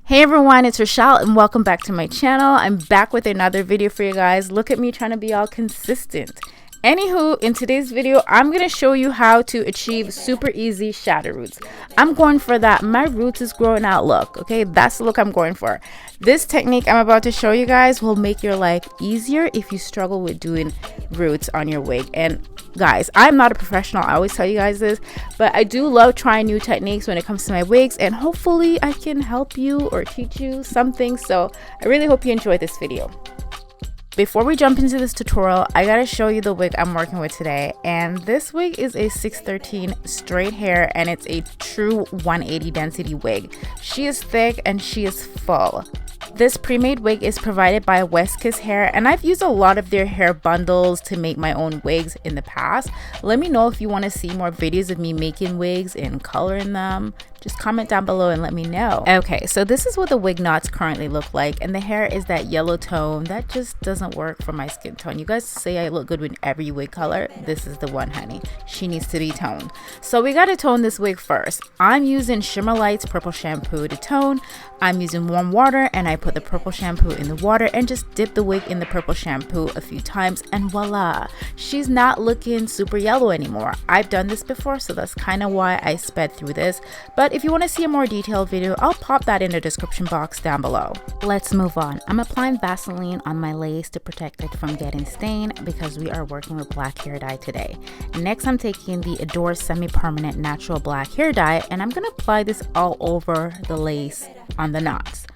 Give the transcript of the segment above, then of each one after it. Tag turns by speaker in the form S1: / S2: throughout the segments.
S1: Hey everyone, it's Rochelle and welcome back to my channel. I'm back with another video for you guys. Look at me trying to be all consistent. Anywho, in today's video, I'm going to show you how to achieve super easy shadow roots. I'm going for that my roots is growing out look, okay? That's the look I'm going for. This technique I'm about to show you guys will make your life easier if you struggle with doing roots on your wig. And guys, I'm not a professional, I always tell you guys this, but I do love trying new techniques when it comes to my wigs, and hopefully I can help you or teach you something. So I really hope you enjoy this video. Before we jump into this tutorial, I gotta show you the wig I'm working with today. And this wig is a 613 straight hair, and it's a true 180 density wig. She is thick and she is full. This pre-made wig is provided by Westkiss Hair, and I've used a lot of their hair bundles to make my own wigs in the past. Let me know if you want to see more videos of me making wigs and coloring them. Just comment down below and let me know. Okay, so this is what the wig knots currently look like, and the hair is that yellow tone that just doesn't work for my skin tone. You guys say I look good with every wig color. This is the one, honey. She needs to be toned. So we gotta tone this wig first. I'm using Shimmer Light's purple shampoo to tone. I'm using warm water, and I put the purple shampoo in the water and just dip the wig in the purple shampoo a few times, and voila, she's not looking super yellow anymore. I've done this before, so that's kind of why I sped through this. But if you want to see a more detailed video, I'll pop that in the description box down below. Let's move on. I'm applying Vaseline on my lace to protect it from getting stained because we are working with black hair dye today. Next, I'm taking the Adore semi-permanent natural black hair dye, and I'm going to apply this all over the lace on the knots.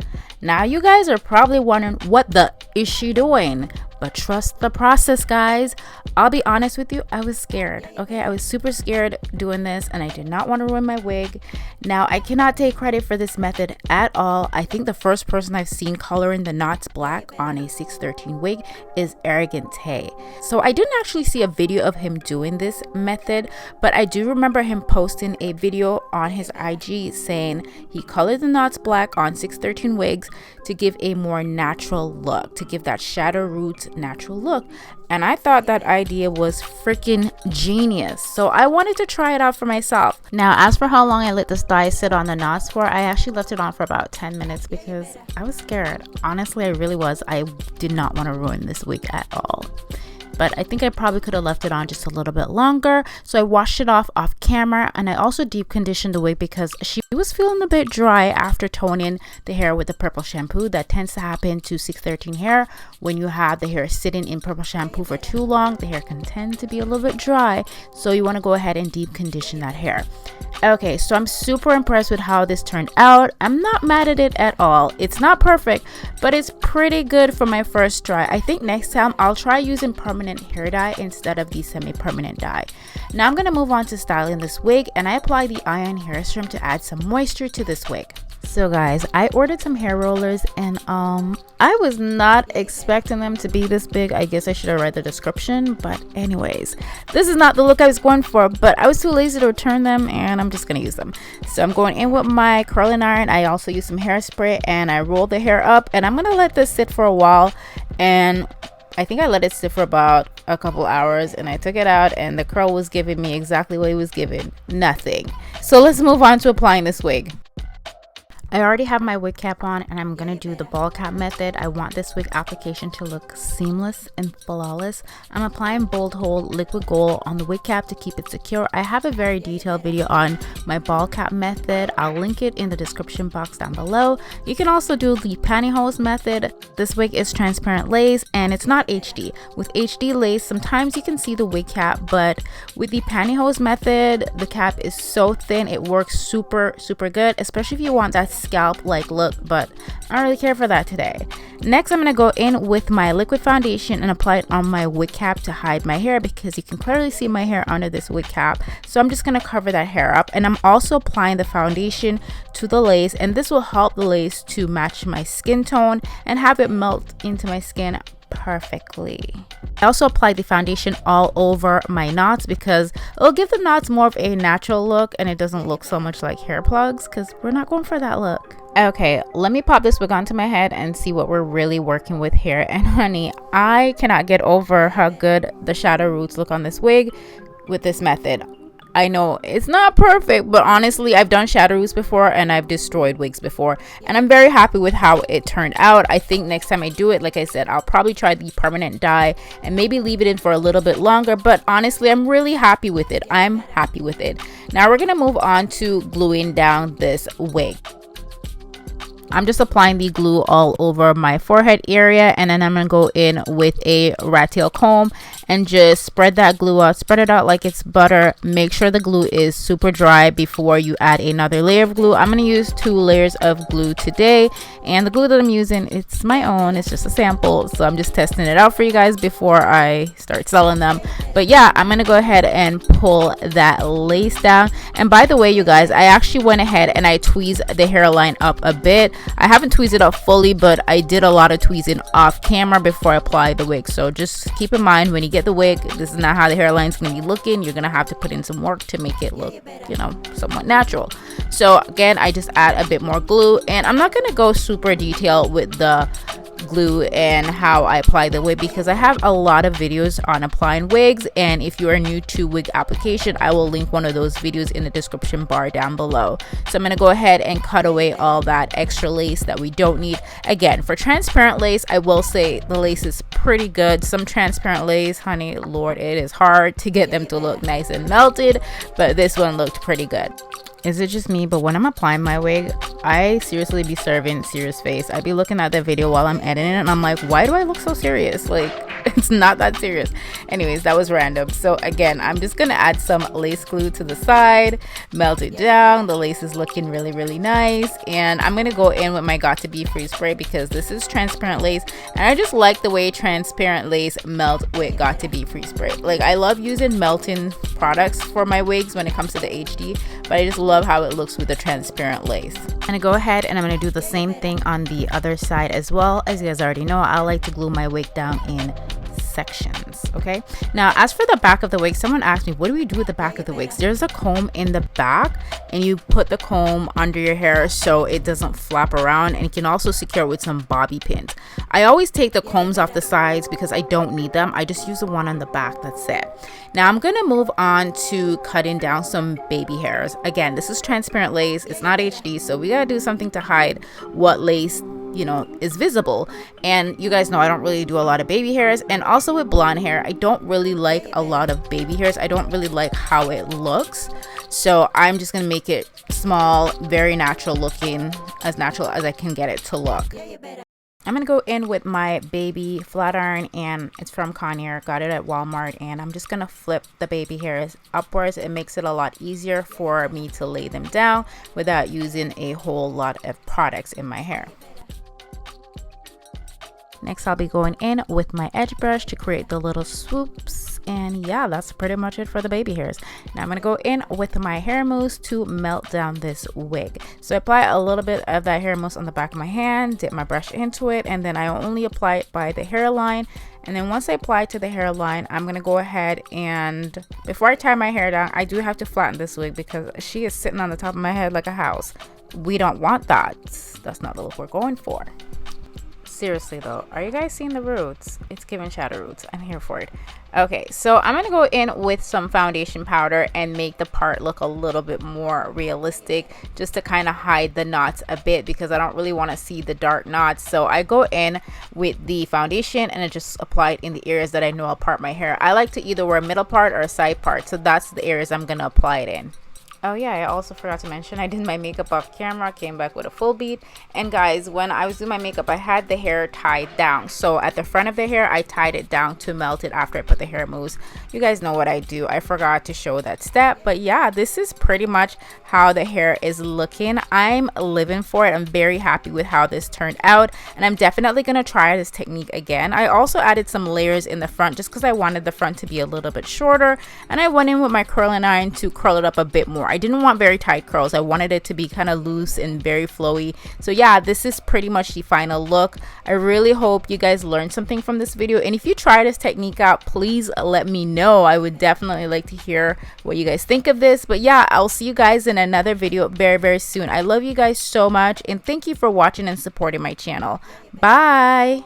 S1: Now you guys are probably wondering, what the is she doing? But trust the process, guys. I'll be honest with you, I was scared. Okay, I was super scared doing this, and I did not want to ruin my wig. Now, I cannot take credit for this method at all. I think the first person I've seen coloring the knots black on a 613 wig is Arrogant Tay. So I didn't actually see a video of him doing this method, but I do remember him posting a video on his IG saying he colored the knots black on 613 wigs to give a more natural look, to give that shadow roots natural look. And I thought that idea was freaking genius, so I wanted to try it out for myself. Now, as for how long I let this dye sit on the knots for, I actually left it on for about 10 minutes because I was scared. Honestly, I really was. I did not want to ruin this wig at all. But I think I probably could have left it on just a little bit longer. So I washed it off camera, and I also deep conditioned the wig because she was feeling a bit dry after toning the hair with the purple shampoo. That tends to happen to 613 hair. When you have the hair sitting in purple shampoo for too long, the hair can tend to be a little bit dry. So you want to go ahead and deep condition that hair. Okay, so I'm super impressed with how this turned out. I'm not mad at it at all. It's not perfect, but it's pretty good for my first try. I think next time I'll try using permanent hair dye instead of the semi-permanent dye. Now I'm going to move on to styling this wig, and I apply the iron hair serum to add some moisture to this wig. So guys, I ordered some hair rollers, and I was not expecting them to be this big. I guess I should have read the description, but anyways, this is not the look I was going for, but I was too lazy to return them, and I'm just gonna use them. So I'm going in with my curling iron. I also use some hairspray, and I roll the hair up, and I'm gonna let this sit for a while. And I think I let it sit for about a couple hours, and I took it out, and the curl was giving me exactly what it was giving, nothing. So let's move on to applying this wig. I already have my wig cap on, and I'm gonna do the ball cap method. I want this wig application to look seamless and flawless. I'm applying Bold Hold liquid gold on the wig cap to keep it secure. I have a very detailed video on my ball cap method. I'll link it in the description box down below. You can also do the pantyhose method. This wig is transparent lace, and it's not HD. With HD lace, sometimes you can see the wig cap, but with the pantyhose method, the cap is so thin, it works super good, especially if you want that scalp like look, but I don't really care for that today. Next, I'm going to go in with my liquid foundation and apply it on my wig cap to hide my hair, because you can clearly see my hair under this wig cap. So I'm just going to cover that hair up, and I'm also applying the foundation to the lace, and this will help the lace to match my skin tone and have it melt into my skin perfectly. I also applied the foundation all over my knots because it'll give the knots more of a natural look, and it doesn't look so much like hair plugs because we're not going for that look. Okay, let me pop this wig onto my head and see what we're really working with here. And honey, I cannot get over how good the shadow roots look on this wig with this method. I know it's not perfect, but honestly, I've done shadow roots before and I've destroyed wigs before, and I'm very happy with how it turned out. I think next time I do it, like I said, I'll probably try the permanent dye and maybe leave it in for a little bit longer, but honestly, I'm really happy with it. I'm happy with it. Now we're gonna move on to gluing down this wig. I'm just applying the glue all over my forehead area, and then I'm gonna go in with a rat tail comb and just spread that glue out. Spread it out like it's butter. Make sure the glue is super dry before you add another layer of glue. I'm gonna use 2 layers of glue today, and the glue that I'm using, it's my own. It's just a sample, so I'm just testing it out for you guys before I start selling them. But yeah, I'm gonna go ahead and pull that lace down. And by the way, you guys, I actually went ahead and I tweezed the hairline up a bit. I haven't tweezed it up fully, but I did a lot of tweezing off camera before I applied the wig. So just keep in mind, when you get the wig, this is not how the hairline is going to be looking. You're going to have to put in some work to make it look, you know, somewhat natural. So again, I just add a bit more glue, and I'm not going to go super detailed with the glue and how I apply the wig because I have a lot of videos on applying wigs, and if you are new to wig application, I will link one of those videos in the description bar down below. So I'm going to go ahead and cut away all that extra lace that we don't need. Again, for transparent lace, I will say the lace is pretty good. Some transparent lace, honey, Lord, it is hard to get them to look nice and melted, but this one looked pretty good. Is it just me, but when I'm applying my wig, I seriously be serving serious face. I be looking at the video while I'm editing it, and I'm like, why do I look so serious? Like, it's not that serious. Anyways, that was random. So again, I'm just gonna add some lace glue to the side, melt it down. The lace is looking really, really nice, and I'm gonna go in with my Got To Be Free spray because this is transparent lace, and I just like the way transparent lace melt with Got To Be Free spray. Like, I love using melting products for my wigs when it comes to the HD, but I just love how it looks with the transparent lace. I'm gonna go ahead and I'm gonna do the same thing on the other side as well. As you guys already know, I like to glue my wig down in sections. Okay, now as for the back of the wig, someone asked me, what do we do with the back of the wigs? There's a comb in the back, and you put the comb under your hair so it doesn't flap around, and you can also secure it with some bobby pins. I always take the combs off the sides because I don't need them. I just use the one on the back. That's it. Now I'm gonna move on to cutting down some baby hairs. Again, this is transparent lace, it's not HD, so we gotta do something to hide what lace, you know, is visible. And you guys know I don't really do a lot of baby hairs, and also with blonde hair, I don't really like a lot of baby hairs. I don't really like how it looks, so I'm just gonna make it small, very natural looking, as natural as I can get it to look. I'm gonna go in with my baby flat iron, and it's from Conair. Got it at Walmart, and I'm just gonna flip the baby hairs upwards. It makes it a lot easier for me to lay them down without using a whole lot of products in my hair. Next, I'll be going in with my edge brush to create the little swoops, and yeah, that's pretty much it for the baby hairs. Now I'm gonna go in with my hair mousse to melt down this wig. So I apply a little bit of that hair mousse on the back of my hand, dip my brush into it, and then I only apply it by the hairline. And then once I apply it to the hairline, I'm gonna go ahead and, before I tie my hair down, I do have to flatten this wig because she is sitting on the top of my head like a house. We don't want that. That's not the look we're going for. Seriously though, are you guys seeing the roots? It's giving shadow roots. I'm here for it. Okay, so I'm gonna go in with some foundation powder and make the part look a little bit more realistic, just to kind of hide the knots a bit because I don't really want to see the dark knots. So I go in with the foundation and I just apply it in the areas that I know I'll part my hair. I like to either wear a middle part or a side part, so that's the areas I'm gonna apply it in. Oh yeah, I also forgot to mention I did my makeup off camera, came back with a full beat. And guys, when I was doing my makeup, I had the hair tied down. So at the front of the hair, I tied it down to melt it after I put the hair mousse. You guys know what I do. I forgot to show that step. But yeah, this is pretty much how the hair is looking. I'm living for it. I'm very happy with how this turned out. And I'm definitely going to try this technique again. I also added some layers in the front just because I wanted the front to be a little bit shorter. And I went in with my curling iron to curl it up a bit more. I didn't want very tight curls. I wanted it to be kind of loose and very flowy. So yeah, this is pretty much the final look. I really hope you guys learned something from this video, and if you try this technique out, please let me know. I would definitely like to hear what you guys think of this. But yeah, I'll see you guys in another video very, very soon. I love you guys so much, and thank you for watching and supporting my channel. Bye.